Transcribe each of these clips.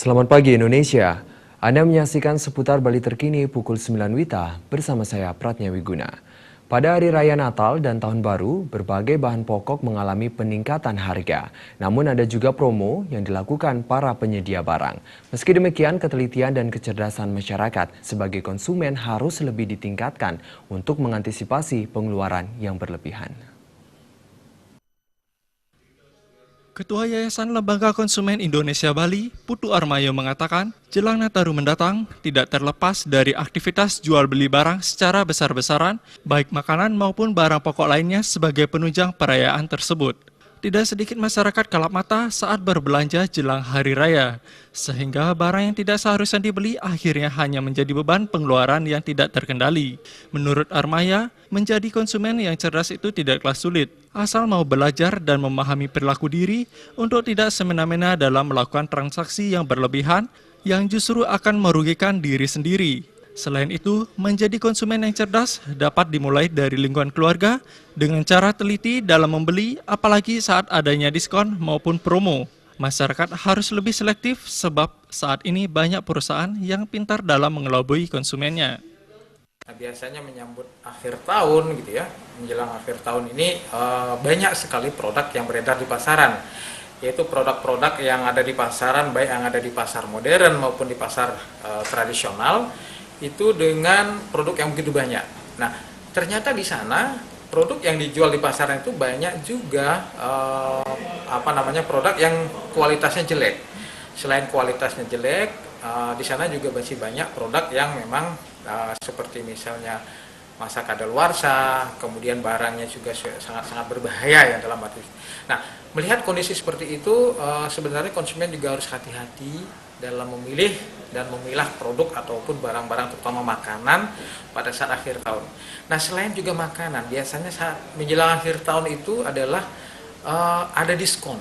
Selamat pagi Indonesia. Anda menyaksikan seputar Bali terkini pukul 9 WITA bersama saya Pratnya Wiguna. Pada hari raya Natal dan Tahun Baru, berbagai bahan pokok mengalami peningkatan harga. Namun ada juga promo yang dilakukan para penyedia barang. Meski demikian, ketelitian dan kecerdasan masyarakat sebagai konsumen harus lebih ditingkatkan untuk mengantisipasi pengeluaran yang berlebihan. Ketua Yayasan Lembaga Konsumen Indonesia Bali, Putu Armayo mengatakan, jelang Nataru mendatang tidak terlepas dari aktivitas jual beli barang secara besar-besaran, baik makanan maupun barang pokok lainnya sebagai penunjang perayaan tersebut. Tidak sedikit masyarakat kalap mata saat berbelanja jelang hari raya, sehingga barang yang tidak seharusnya dibeli akhirnya hanya menjadi beban pengeluaran yang tidak terkendali. Menurut Armaya, menjadi konsumen yang cerdas itu tidaklah sulit, asal mau belajar dan memahami perilaku diri untuk tidak semena-mena dalam melakukan transaksi yang berlebihan yang justru akan merugikan diri sendiri. Selain itu, menjadi konsumen yang cerdas dapat dimulai dari lingkungan keluarga dengan cara teliti dalam membeli, apalagi saat adanya diskon maupun promo. Masyarakat harus lebih selektif sebab saat ini banyak perusahaan yang pintar dalam mengelabui konsumennya. Biasanya menyambut akhir tahun gitu ya, menjelang akhir tahun ini banyak sekali produk yang beredar di pasaran, yaitu produk-produk yang ada di pasaran, baik yang ada di pasar modern maupun di pasar tradisional, itu dengan produk yang begitu banyak. Nah, ternyata di sana produk yang dijual di pasaran itu banyak juga produk yang kualitasnya jelek. Selain kualitasnya jelek, di sana juga masih banyak produk yang memang seperti misalnya masa kadaluarsa, kemudian barangnya juga sangat-sangat berbahaya ya dalam arti. Nah, melihat kondisi seperti itu, sebenarnya konsumen juga harus hati-hati dalam memilih dan memilah produk ataupun barang-barang terutama makanan pada saat akhir tahun. Nah, selain juga makanan, biasanya saat menjelang akhir tahun itu adalah ada diskon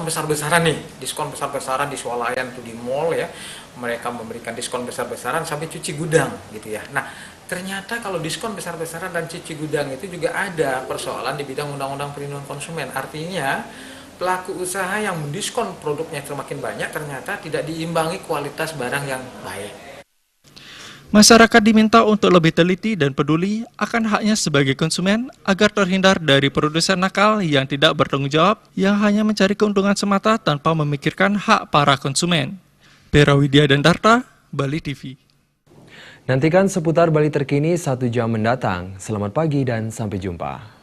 besar-besaran nih, diskon besar-besaran di swalayan itu di mall ya, mereka memberikan diskon besar-besaran sampai cuci gudang gitu ya. Nah, ternyata kalau diskon besar-besaran dan cuci gudang itu juga ada persoalan di bidang undang-undang perlindungan konsumen. Artinya pelaku usaha yang mendiskon produknya semakin banyak ternyata tidak diimbangi kualitas barang yang baik. Masyarakat diminta untuk lebih teliti dan peduli akan haknya sebagai konsumen agar terhindar dari produsen nakal yang tidak bertanggung jawab yang hanya mencari keuntungan semata tanpa memikirkan hak para konsumen. Pera Widya Dandarta, Bali TV. Nantikan seputar Bali terkini 1 jam mendatang. Selamat pagi dan sampai jumpa.